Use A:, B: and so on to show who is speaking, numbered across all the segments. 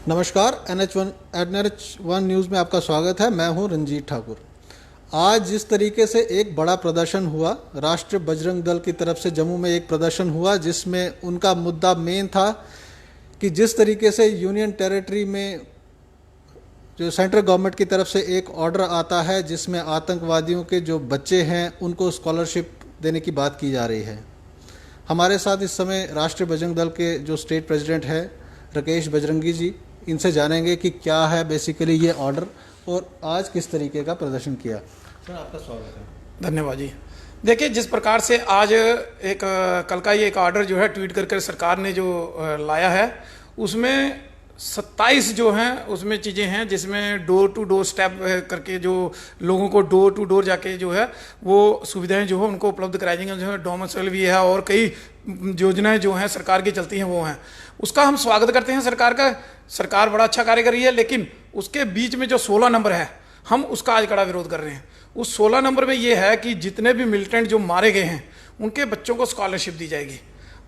A: नमस्कार। NH1 news में आपका स्वागत है। मैं हूं रंजीत ठाकुर। आज जिस तरीके से एक बड़ा प्रदर्शन हुआ, राष्ट्रीय बजरंग दल की तरफ से जम्मू में एक प्रदर्शन हुआ जिसमें उनका मुद्दा मेन था कि जिस तरीके से यूनियन टेरिटरी में जो सेंट्रल गवर्नमेंट की तरफ से एक ऑर्डर आता है जिसमें आतंकवादियों के जो बच्चे हैं उनको स्कॉलरशिप देने की बात की जा रही है। हमारे साथ इस समय राष्ट्रीय बजरंग दल के जो स्टेट प्रेसिडेंट है राकेश बजरंगी जी, इनसे जानेंगे कि क्या है बेसिकली ये ऑर्डर और आज किस तरीके का प्रदर्शन किया। सर, आपका स्वागत है।
B: धन्यवाद जी। देखिए, जिस प्रकार से आज कल का ये एक ऑर्डर जो है ट्वीट करके सरकार ने जो लाया है, उसमें 27 जो हैं उसमें चीज़ें हैं जिसमें डोर टू डोर स्टेप करके जो लोगों को डोर टू डोर जाके जो है वो सुविधाएं जो है उनको उपलब्ध कराई जाएंगी। जो है डोमिसाइल भी है और कई योजनाएं जो हैं सरकार की चलती हैं वो हैं। उसका हम स्वागत करते हैं सरकार का। सरकार बड़ा अच्छा कार्य कर रही है, लेकिन उसके बीच में जो 16 नंबर है हम उसका आज कड़ा विरोध कर रहे हैं। उस 16 नंबर में ये है कि जितने भी मिलिटेंट जो मारे गए हैं उनके बच्चों को स्कॉलरशिप दी जाएगी,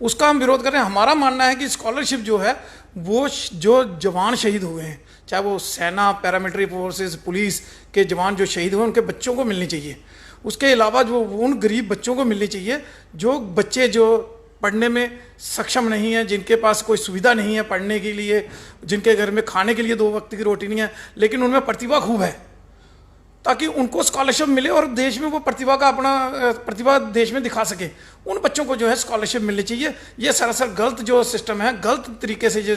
B: उसका हम विरोध कर रहे हैं। हमारा मानना है कि स्कॉलरशिप जो है वो जो जवान शहीद हुए हैं, चाहे वो सेना, पैरामिलिट्री फोर्सेस, पुलिस के जवान जो शहीद हुए उनके बच्चों को मिलनी चाहिए। उसके अलावा जो उन गरीब बच्चों को मिलनी चाहिए जो बच्चे जो पढ़ने में सक्षम नहीं है, जिनके पास कोई सुविधा नहीं है पढ़ने के लिए, जिनके घर में खाने के लिए 2 वक्त की रोटी नहीं है, लेकिन उनमें प्रतिभा खूब है, ताकि उनको स्कॉलरशिप मिले और देश में वो प्रतिभा का अपना प्रतिभा देश में दिखा सके। उन बच्चों को जो है स्कॉलरशिप मिलनी चाहिए। ये सरासर गलत जो सिस्टम है, गलत तरीके से जो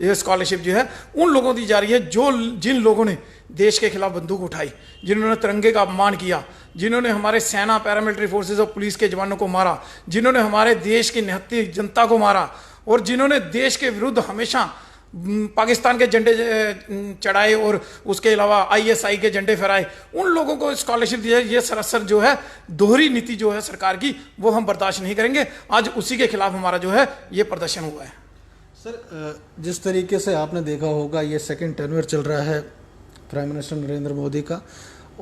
B: ये स्कॉलरशिप जो है उन लोगों दी जा रही है जो जिन लोगों ने देश के खिलाफ बंदूक उठाई, जिन्होंने तिरंगे का अपमान किया, जिन्होंने हमारे सेना, पैरामिलिट्री फोर्सेज और पुलिस के जवानों को मारा, जिन्होंने हमारे देश की निहत्थी जनता को मारा और जिन्होंने देश के विरुद्ध हमेशा पाकिस्तान के झंडे चढ़ाए और उसके अलावा ISI के झंडे फहराए, उन लोगों को स्कॉलरशिप दी जाए। ये सरासर जो है दोहरी नीति जो है सरकार की, वो हम बर्दाश्त नहीं करेंगे। आज उसी के खिलाफ हमारा जो है ये प्रदर्शन हुआ है।
A: सर, जिस तरीके से आपने देखा होगा ये सेकंड टर्म चल रहा है प्राइम मिनिस्टर नरेंद्र मोदी का,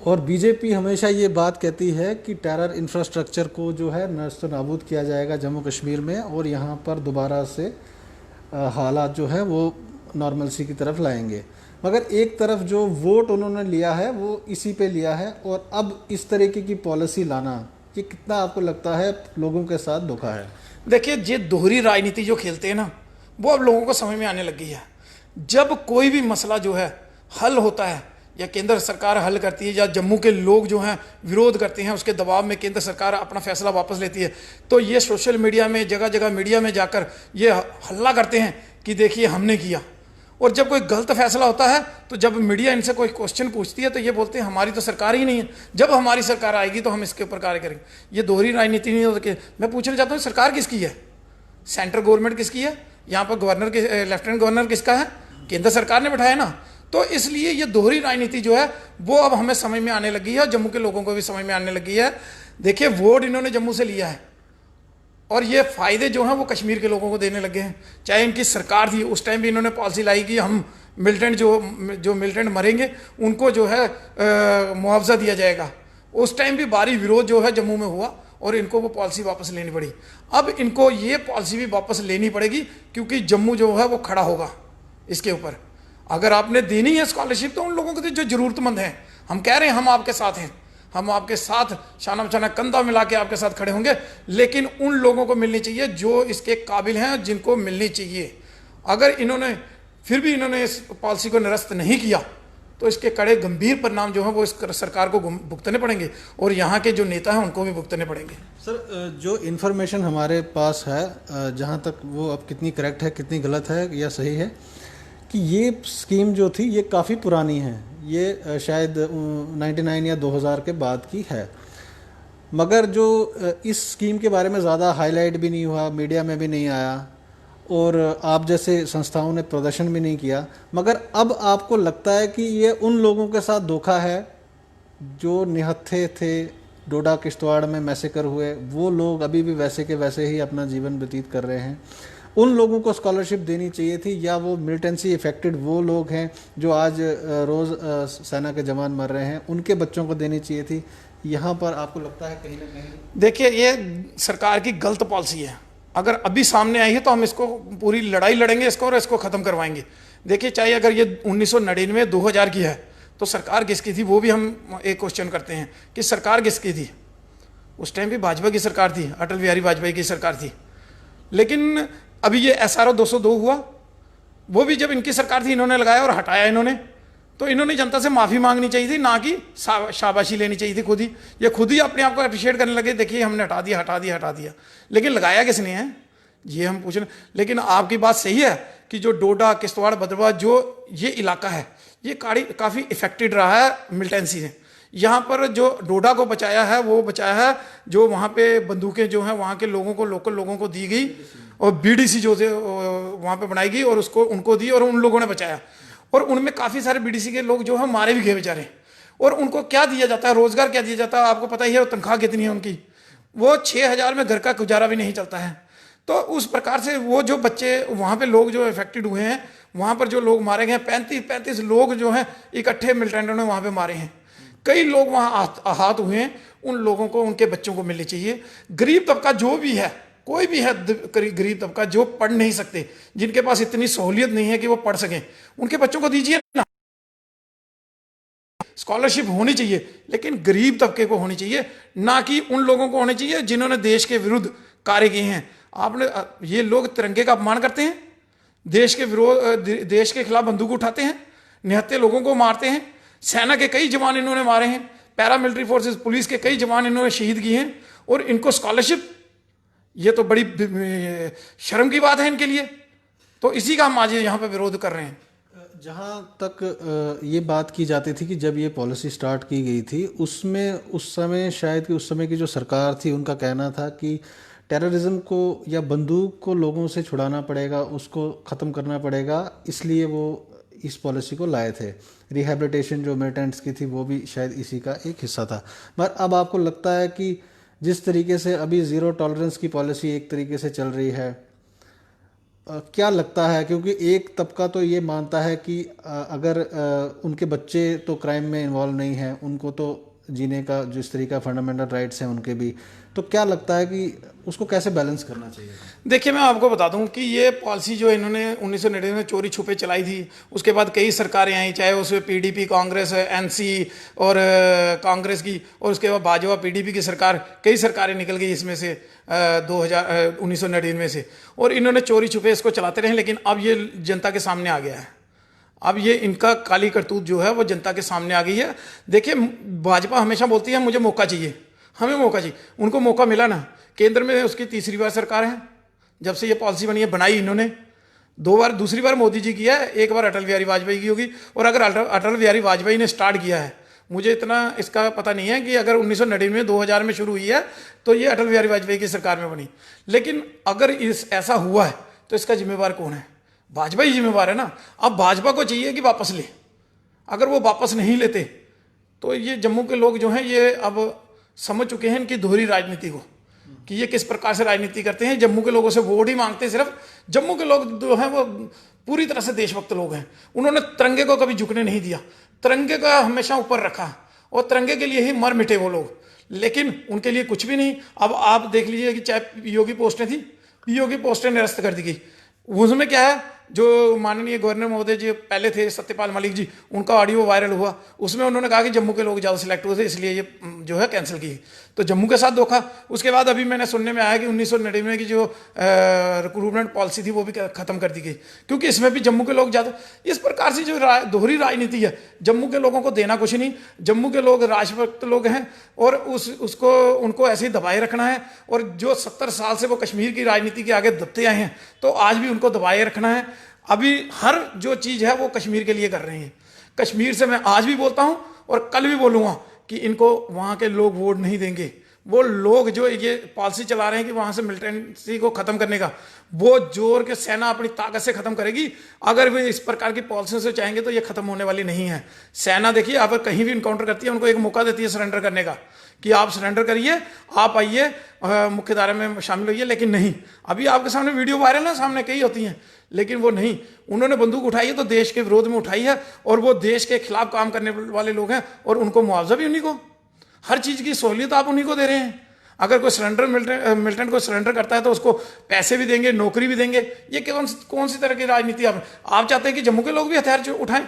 A: और बीजेपी हमेशा ये बात कहती है कि टेरर इंफ्रास्ट्रक्चर को जो है नष्ट नाबूद किया जाएगा जम्मू कश्मीर में और यहाँ पर दोबारा से हालात जो है वो नॉर्मलसी की तरफ लाएंगे। मगर एक तरफ जो वोट उन्होंने लिया है वो इसी पे लिया है, और अब इस तरीके की पॉलिसी लाना ये कितना आपको लगता है लोगों के साथ धोखा है?
B: देखिए, ये दोहरी राजनीति जो खेलते हैं ना, वो अब लोगों को समझ में आने लग गई है। जब कोई भी मसला जो है हल होता है या केंद्र सरकार हल करती है या जम्मू के लोग जो हैं विरोध करते हैं, उसके दबाव में केंद्र सरकार अपना फैसला वापस लेती है, तो ये सोशल मीडिया में, जगह जगह मीडिया में जाकर ये हल्ला करते हैं कि देखिए हमने किया। और जब कोई गलत फैसला होता है तो जब मीडिया इनसे कोई क्वेश्चन पूछती है तो ये बोलते हैं हमारी तो सरकार ही नहीं है, जब हमारी सरकार आएगी तो हम इसके ऊपर कार्य करेंगे। ये दोहरी राजनीति नहीं होती। मैं पूछना चाहता हूँ, सरकार किसकी है? सेंट्रल गवर्नमेंट किसकी है? यहाँ पर गवर्नर के लेफ्टिनेंट गवर्नर किसका है? केंद्र सरकार ने बैठाया ना। तो इसलिए ये दोहरी राजनीति जो है वो अब हमें समझ में आने लगी है और जम्मू के लोगों को भी समझ में आने लगी है। देखिए, वोट इन्होंने जम्मू से लिया है और ये फायदे जो हैं वो कश्मीर के लोगों को देने लगे हैं। चाहे इनकी सरकार थी उस टाइम भी इन्होंने पॉलिसी लाई कि हम मिलिटेंट जो मिलिटेंट मरेंगे उनको जो है मुआवजा दिया जाएगा। उस टाइम भी भारी विरोध जो है जम्मू में हुआ और इनको वो पॉलिसी वापस लेनी पड़ी। अब इनको ये पॉलिसी भी वापस लेनी पड़ेगी क्योंकि जम्मू जो है वो खड़ा होगा इसके ऊपर। अगर आपने देनी है स्कॉलरशिप तो उन लोगों को जो जरूरतमंद हैं, हम कह रहे हैं हम आपके साथ हैं, हम आपके साथ शाना बशाना कंधा मिला के आपके साथ खड़े होंगे, लेकिन उन लोगों को मिलनी चाहिए जो इसके काबिल हैं, जिनको मिलनी चाहिए। अगर इन्होंने फिर भी इन्होंने इस पॉलिसी को निरस्त नहीं किया तो इसके कड़े गंभीर परिणाम जो हैं वो इस सरकार को भुगतने पड़ेंगे और यहाँ के जो नेता हैं उनको भी भुगतने पड़ेंगे।
A: सर, जो इन्फॉर्मेशन हमारे पास है, जहाँ तक वो अब कितनी करेक्ट है, कितनी गलत है या सही है, कि ये स्कीम जो थी ये काफ़ी पुरानी है, ये शायद 99 या 2000 के बाद की है। मगर जो इस स्कीम के बारे में ज़्यादा हाईलाइट भी नहीं हुआ, मीडिया में भी नहीं आया और आप जैसे संस्थाओं ने प्रदर्शन भी नहीं किया। मगर अब आपको लगता है कि ये उन लोगों के साथ धोखा है जो निहत्थे थे, डोडा किश्तवाड़ में मैसेकर हुए, वो लोग अभी भी वैसे के वैसे ही अपना जीवन व्यतीत कर रहे हैं। उन लोगों को स्कॉलरशिप देनी चाहिए थी, या वो मिलिटेंसी इफेक्टेड वो लोग हैं जो आज रोज़ सेना के जवान मर रहे हैं उनके बच्चों को देनी चाहिए थी? यहाँ पर आपको लगता है कहीं ना कहीं?
B: देखिए, ये सरकार की गलत पॉलिसी है। अगर अभी सामने आई है तो हम इसको पूरी लड़ाई लड़ेंगे इसको और इसको ख़त्म करवाएंगे। देखिए, चाहे अगर ये 1999 2000 की है तो सरकार किसकी थी, वो भी हम एक क्वेश्चन करते हैं कि सरकार किसकी थी। उस टाइम भी भाजपा की सरकार थी, अटल बिहारी वाजपेयी की सरकार थी। लेकिन अभी ये SRO 202 हुआ, वो भी जब इनकी सरकार थी इन्होंने लगाया और हटाया इन्होंने। तो इन्होंने जनता से माफ़ी मांगनी चाहिए थी, ना कि शाबाशी लेनी चाहिए थी। खुद ही ये खुद ही अपने आप को अप्रिशिएट करने लगे, देखिए हमने हटा दिया हटा दिया हटा दिया। लेकिन लगाया किसने है ये हम पूछ रहे। लेकिन आपकी बात सही है कि जो डोडा, किश्तवाड़, भद्रवाह जो ये इलाका है ये काफ़ी इफेक्टेड रहा है मिलिटेंसी से। यहाँ पर जो डोडा को बचाया है वो बचाया है जो वहाँ पे बंदूकें जो हैं वहाँ के लोगों को, लोकल लोगों को दी गई, और BDC जो थे वहाँ पे बनाई गई और उसको उनको दी और उन लोगों ने बचाया। और उनमें काफ़ी सारे BDC के लोग जो हैं मारे भी गए बेचारे। और उनको क्या दिया जाता है, रोजगार क्या दिया जाता है आपको पता ही है, तनख्वाह कितनी है उनकी, वो 6000 में घर का गुजारा भी नहीं चलता है। तो उस प्रकार से वो जो बच्चे वहाँ पे लोग जो इफेक्टेड हुए हैं, वहाँ पर जो लोग मारे गए 35 लोग जो हैं इकट्ठे मिलिटेंटों ने वहाँ पे मारे हैं। कई लोग वहाँ आहत हुए हैं, उन लोगों को, उनके बच्चों को मिलनी चाहिए। गरीब तबका जो भी है, कोई भी है गरीब तबका जो पढ़ नहीं सकते, जिनके पास इतनी सहूलियत नहीं है कि वो पढ़ सकें, उनके बच्चों को दीजिए ना। स्कॉलरशिप होनी चाहिए, लेकिन गरीब तबके को होनी चाहिए, ना कि उन लोगों को होनी चाहिए जिन्होंने देश के विरुद्ध कार्य किए हैं। आपने ये लोग तिरंगे का अपमान करते हैं, देश के विरोध, देश के खिलाफ बंदूक उठाते हैं, निहत्थे लोगों को मारते हैं। सेना के कई जवान इन्होंने मारे हैं, पैरामिलिट्री फोर्सेस, पुलिस के कई जवान इन्होंने शहीद किए हैं, और इनको स्कॉलरशिप, ये तो बड़ी शर्म की बात है इनके लिए। तो इसी का हम आज यहाँ पे विरोध कर रहे हैं।
A: जहाँ तक ये बात की जाती थी कि जब ये पॉलिसी स्टार्ट की गई थी उसमें उस समय शायद कि उस समय की जो सरकार थी उनका कहना था कि टेररिज्म को या बंदूक को लोगों से छुड़ाना पड़ेगा, उसको ख़त्म करना पड़ेगा, इसलिए वो इस पॉलिसी को लाए थे। रिहैबिलिटेशन जो मिलिटेंट्स की थी वो भी शायद इसी का एक हिस्सा था। मगर अब आपको लगता है कि जिस तरीके से अभी ज़ीरो टॉलरेंस की पॉलिसी एक तरीके से चल रही है, क्या लगता है, क्योंकि एक तबका तो ये मानता है कि अगर उनके बच्चे तो क्राइम में इन्वॉल्व नहीं हैं, उनको तो जीने का जिस तरीका फंडामेंटल राइट्स हैं उनके भी, तो क्या लगता है कि उसको कैसे बैलेंस करना चाहिए?
B: देखिए, मैं आपको बता दूं कि ये पॉलिसी जो इन्होंने 1999 में चोरी छुपे चलाई थी, उसके बाद कई सरकारें आई, चाहे उसमें PDP, कांग्रेस, NC और कांग्रेस की, और उसके बाद भाजपा PDP की सरकार, कई सरकारें निकल गई इसमें से 1999 से, और इन्होंने चोरी छुपे इसको चलाते रहे। लेकिन अब ये जनता के सामने आ गया है, अब ये इनका काली करतूत जो है वो जनता के सामने आ गई है। देखिए, भाजपा हमेशा बोलती है मुझे मौका चाहिए, हमें मौका चाहिए, उनको मौका मिला ना। केंद्र में उसकी तीसरी बार सरकार है जब से ये पॉलिसी बनी है, बनाई इन्होंने 2 बार, दूसरी बार मोदी जी की है, 1 बार अटल बिहारी वाजपेयी की होगी। और अगर अटल बिहारी वाजपेयी ने स्टार्ट किया है, मुझे इतना इसका पता नहीं है कि अगर 1999 2000 में शुरू हुई है तो ये अटल बिहारी वाजपेयी की सरकार में बनी। लेकिन अगर ऐसा हुआ है तो इसका जिम्मेवार कौन है? भाजपा ही जिम्मेवार है ना। अब भाजपा को चाहिए कि वापस ले, अगर वो वापस नहीं लेते तो ये जम्मू के लोग जो हैं ये अब समझ चुके हैं इनकी दोहरी राजनीति को, कि ये किस प्रकार से राजनीति करते हैं। जम्मू के लोगों से वोट ही मांगते हैं सिर्फ। जम्मू के लोग जो हैं वो पूरी तरह से देशभक्त लोग हैं, उन्होंने तिरंगे को कभी झुकने नहीं दिया, तिरंगे का हमेशा ऊपर रखा, और तिरंगे के लिए ही मर मिटे वो लोग। लेकिन उनके लिए कुछ भी नहीं। अब आप देख लीजिए कि चाहे PO की पोस्टें थी, PO की पोस्टें निरस्त कर दी गई। उसमें क्या है, जो माननीय गवर्नर महोदय जी पहले थे, सत्यपाल मलिक जी, उनका ऑडियो वायरल हुआ, उसमें उन्होंने कहा कि जम्मू के लोग ज़्यादा सिलेक्ट हुए थे इसलिए ये जो है कैंसिल की। तो जम्मू के साथ धोखा। उसके बाद अभी मैंने सुनने में आया कि 1999 की जो रिक्रूटमेंट पॉलिसी थी वो भी खत्म कर दी गई, क्योंकि इसमें भी जम्मू के लोग ज़्यादा। इस प्रकार से जो दोहरी राजनीति है, जम्मू के लोगों को देना कुछ नहीं, जम्मू के लोग राष्ट्रभक्त लोग हैं और उसको उनको ऐसे ही दबाए रखना है। और जो 70 साल से वो कश्मीर की राजनीति के आगे दबते आए हैं, तो आज भी उनको दबाए रखना है। अभी हर जो चीज़ है वो कश्मीर के लिए कर रहे हैं। कश्मीर से मैं आज भी बोलता हूं और कल भी बोलूँगा कि इनको वहाँ के लोग वोट नहीं देंगे। वो लोग जो ये पॉलिसी चला रहे हैं कि वहाँ से मिलिटेंसी को ख़त्म करने का, वो जोर के सेना अपनी ताकत से ख़त्म करेगी। अगर वे इस प्रकार की पॉलिसी से चाहेंगे तो ये ख़त्म होने वाली नहीं है। सेना देखिए, अगर कहीं भी इनकाउंटर करती है, उनको एक मौका देती है सरेंडर करने का, कि आप सरेंडर करिए, आप आइए, मुख्य धारा में शामिल होइए। लेकिन नहीं, अभी आपके सामने वीडियो वायरल है, सामने कई होती हैं, लेकिन वो नहीं। उन्होंने बंदूक उठाई है तो देश के विरोध में उठाई है, और वो देश के खिलाफ काम करने वाले लोग हैं, और उनको मुआवजा भी उन्हीं को, हर चीज़ की सहूलियत आप उन्हीं को दे रहे हैं। अगर कोई सरेंडर मिलिटेंट को सरेंडर करता है तो उसको पैसे भी देंगे, नौकरी भी देंगे। ये कौन सी तरह की राजनीति आप चाहते हैं कि जम्मू के लोग भी हथियार उठाएं?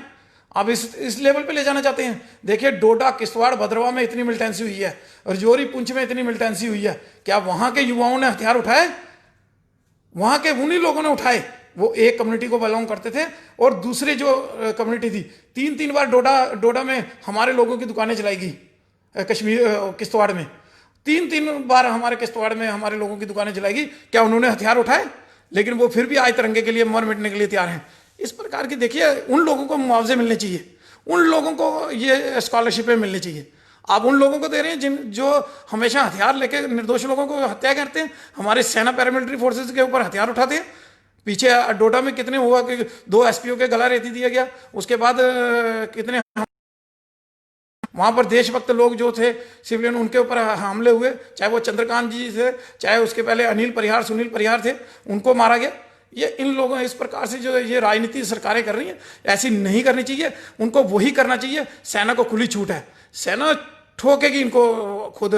B: आप इस लेवल पे ले जाना चाहते हैं? देखिए, डोडा, किश्तवाड़, भद्रवाह में इतनी मिलिटेंसी हुई है, राजौरी, पुंछ में इतनी मिलिटेंसी हुई है, क्या वहां के युवाओं ने हथियार उठाए? वहां के उन्हीं लोगों ने उठाए। वो एक कम्युनिटी को बिलोंग करते थे और दूसरी जो कम्युनिटी थी, 3-3 बार डोडा में हमारे लोगों की दुकानें चलाएगी। कश्मीर, किश्तवाड़ में 3-3 बार हमारे किश्तवाड़ में हमारे लोगों की दुकानें जलाएगी। क्या उन्होंने हथियार उठाए? लेकिन वो फिर भी आज तिरंगे के लिए मर मिटने के लिए तैयार हैं। इस प्रकार की, देखिए, उन लोगों को मुआवजे मिलने चाहिए, उन लोगों को ये स्कॉलरशिपें मिलनी चाहिए। आप उन लोगों को दे रहे हैं जो हमेशा हथियार लेके निर्दोष लोगों को हत्या करते हैं। हमारे सेना पैरामिलिट्री फोर्सेज के ऊपर हथियार उठाते हैं। पीछे डोडा में कितने हुआ कि 2 एसपीओ के गला रेती दिया गया, उसके बाद कितने वहां पर देशभक्त लोग जो थे सिविलियन, उनके ऊपर हमले हुए, चाहे वो चंद्रकांत जी थे, चाहे उसके पहले अनिल परिहार, सुनील परिहार थे, उनको मारा गया। ये इन लोगों, इस प्रकार से जो ये राजनीति सरकारें कर रही हैं, ऐसी नहीं करनी चाहिए। उनको वही करना चाहिए, सेना को खुली छूट है, सेना ठोकेगी इनको खुद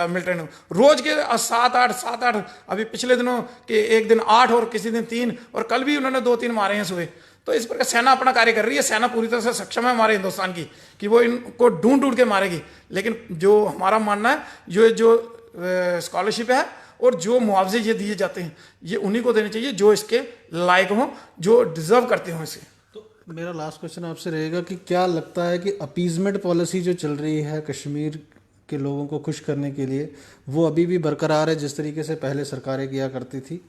B: मिलिटेंट। रोज के 7-8 अभी पिछले दिनों के एक दिन 8 और किसी दिन 3 और कल भी उन्होंने 2-3 मारे हैं सुबह। तो इस प्रकार सेना अपना कार्य कर रही है। सेना पूरी तरह से सक्षम है हमारे हिंदुस्तान की कि वो इनको ढूंढ के मारेगी। लेकिन जो हमारा मानना है, जो स्कॉलरशिप है और जो मुआवजे ये दिए जाते हैं, ये उन्हीं को देने चाहिए जो इसके लायक हों, जो डिजर्व करते हों इसे।
A: तो मेरा लास्ट क्वेश्चन आपसे रहेगा कि क्या लगता है कि अपीजमेंट पॉलिसी जो चल रही है कश्मीर के लोगों को खुश करने के लिए, वो अभी भी बरकरार है जिस तरीके से पहले सरकारें किया करती थी?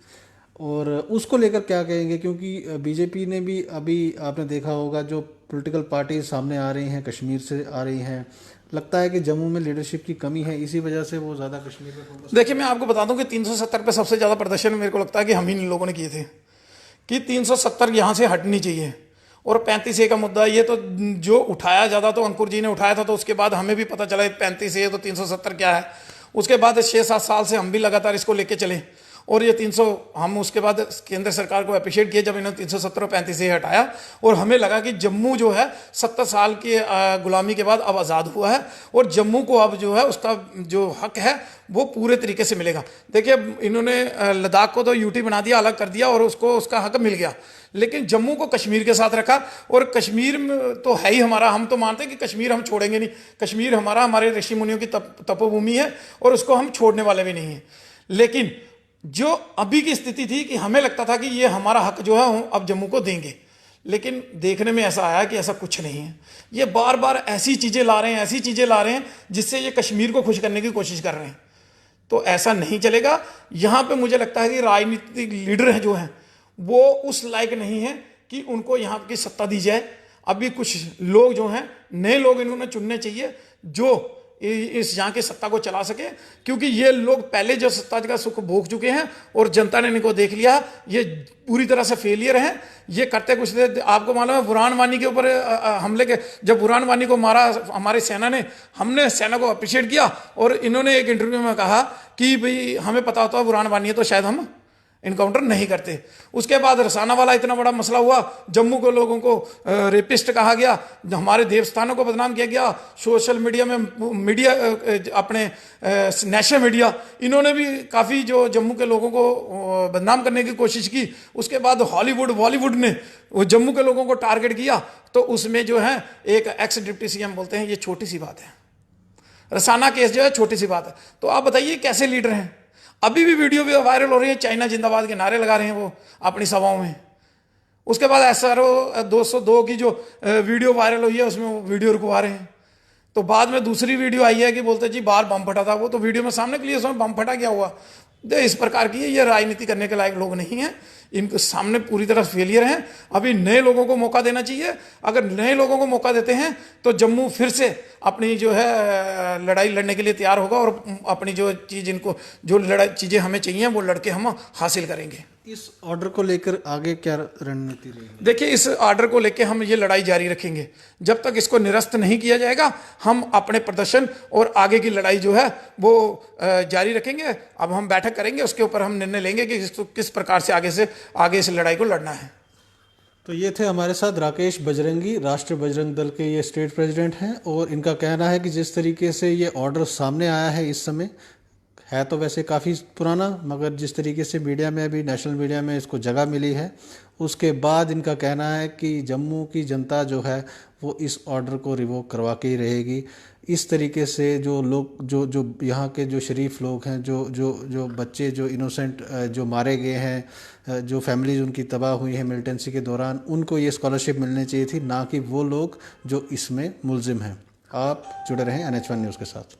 A: और उसको लेकर क्या कहेंगे? क्योंकि बीजेपी ने भी, अभी आपने देखा होगा, जो पॉलिटिकल पार्टी सामने आ रही हैं कश्मीर से आ रही हैं, लगता है कि जम्मू में लीडरशिप की कमी है, इसी वजह से वो ज़्यादा कश्मीर में फोकस।
B: देखिए, मैं आपको बता दूं कि 370 पे सबसे ज़्यादा प्रदर्शन मेरे को लगता है कि हम ही लोगों ने किए थे, कि 370 यहाँ से हटनी चाहिए। और 35A का मुद्दा, ये तो जो उठाया ज़्यादा तो अंकुर जी ने उठाया था, तो उसके बाद हमें भी पता चला 35A तो 370 क्या है। उसके बाद 6-7 साल से हम भी लगातार इसको लेके चले और ये 300, हम उसके बाद केंद्र सरकार को अप्रिशिएट किया जब इन्होंने 370 और 35A हटाया। और हमें लगा कि जम्मू जो है 70 साल की गुलामी के बाद अब आज़ाद हुआ है और जम्मू को अब जो है उसका जो हक है वो पूरे तरीके से मिलेगा। देखिए, इन्होंने लद्दाख को तो यूटी बना दिया, अलग कर दिया और उसको उसका हक मिल गया, लेकिन जम्मू को कश्मीर के साथ रखा। और कश्मीर तो है ही हमारा, हम तो मानते हैं कि कश्मीर हम छोड़ेंगे नहीं। कश्मीर हमारा, हमारे ऋषि मुनियों की तपोभूमि है और उसको हम छोड़ने वाले भी नहीं हैं। लेकिन जो अभी की स्थिति थी कि हमें लगता था कि ये हमारा हक जो है हम अब जम्मू को देंगे, लेकिन देखने में ऐसा आया कि ऐसा कुछ नहीं है। ये बार बार ऐसी चीज़ें ला रहे हैं जिससे ये कश्मीर को खुश करने की कोशिश कर रहे हैं। तो ऐसा नहीं चलेगा। यहाँ पे मुझे लगता है कि राजनीतिक लीडर हैं जो हैं वो उस लायक नहीं है कि उनको यहाँ की सत्ता दी जाए। अभी कुछ लोग जो हैं, नए लोग इन्होंने चुनने चाहिए जो इस यहाँ की सत्ता को चला सके, क्योंकि ये लोग पहले जो सत्ता का सुख भोग चुके हैं और जनता ने इनको देख लिया, ये पूरी तरह से फेलियर हैं। ये करते कुछ थे, आपको मालूम है बुरहान वानी के ऊपर हमले के, जब बुरहान वानी को मारा हमारी सेना ने, हमने सेना को अप्रिशिएट किया और इन्होंने एक इंटरव्यू में कहा कि भाई हमें पता होता है बुरहान वानी है तो शायद हम इनकाउंटर नहीं करते। उसके बाद रसाना वाला इतना बड़ा मसला हुआ, जम्मू के लोगों को रेपिस्ट कहा गया, हमारे देवस्थानों को बदनाम किया गया, सोशल मीडिया में मीडिया अपने नेशनल मीडिया इन्होंने भी काफ़ी जो जम्मू के लोगों को बदनाम करने की कोशिश की। उसके बाद हॉलीवुड बॉलीवुड ने वो जम्मू के लोगों को टारगेट किया। तो उसमें जो है एक एक्स डिप्टी सीएम बोलते हैं ये छोटी सी बात है, रसाना केस जो है छोटी सी बात है। तो आप बताइए कैसे लीडर हैं? अभी भी वीडियो भी वायरल हो रही है, चाइना जिंदाबाद के नारे लगा रहे हैं वो अपनी सभाओं में। उसके बाद SRO 202 की जो वीडियो वायरल हुई है उसमें वो वीडियो रुकवा रहे हैं। तो बाद में दूसरी वीडियो आई है कि बोलते जी बाहर बम फटा था, वो तो वीडियो में सामने के लिए उसमें बम फटा क्या हुआ। इस प्रकार की ये राजनीति करने के लायक लोग नहीं हैं, इनके सामने पूरी तरह फेलियर हैं। अभी नए लोगों को मौका देना चाहिए। अगर नए लोगों को मौका देते हैं तो जम्मू फिर से अपनी जो है लड़ाई लड़ने के लिए तैयार होगा और अपनी जो चीज़ इनको जो चीज़ें हमें चाहिए वो लड़के हम हासिल करेंगे।
A: इस ऑर्डर को लेकर आगे क्या रणनीति रहेगी?
B: देखिए, इस ऑर्डर को लेकर हम ये लड़ाई जारी रखेंगे जब तक इसको निरस्त नहीं किया जाएगा। हम अपने प्रदर्शन और आगे की लड़ाई जो है वो जारी रखेंगे। अब हम बैठक करेंगे, उसके ऊपर हम निर्णय लेंगे कि किस प्रकार से आगे इस लड़ाई को लड़ना है।
A: तो ये थे हमारे साथ राकेश बजरंगी, राष्ट्रीय बजरंग दल के ये स्टेट प्रेसिडेंट हैं और इनका कहना है कि जिस तरीके से ये ऑर्डर सामने आया है इस समय है तो वैसे काफ़ी पुराना, मगर जिस तरीके से मीडिया में अभी नेशनल मीडिया में इसको जगह मिली है, उसके बाद इनका कहना है कि जम्मू की जनता जो है वो इस ऑर्डर को रिवोक करवा के ही रहेगी। इस तरीके से जो लोग जो जो यहाँ के जो शरीफ लोग हैं, जो जो जो बच्चे जो इनोसेंट जो मारे गए हैं, जो फैमिलीज उनकी तबाह हुई है मिलिटेंसी के दौरान, उनको ये स्कॉलरशिप मिलनी चाहिए थी, ना कि वो लोग जो इसमें मुलजिम हैं। आप जुड़े रहें NH1 न्यूज़ के साथ।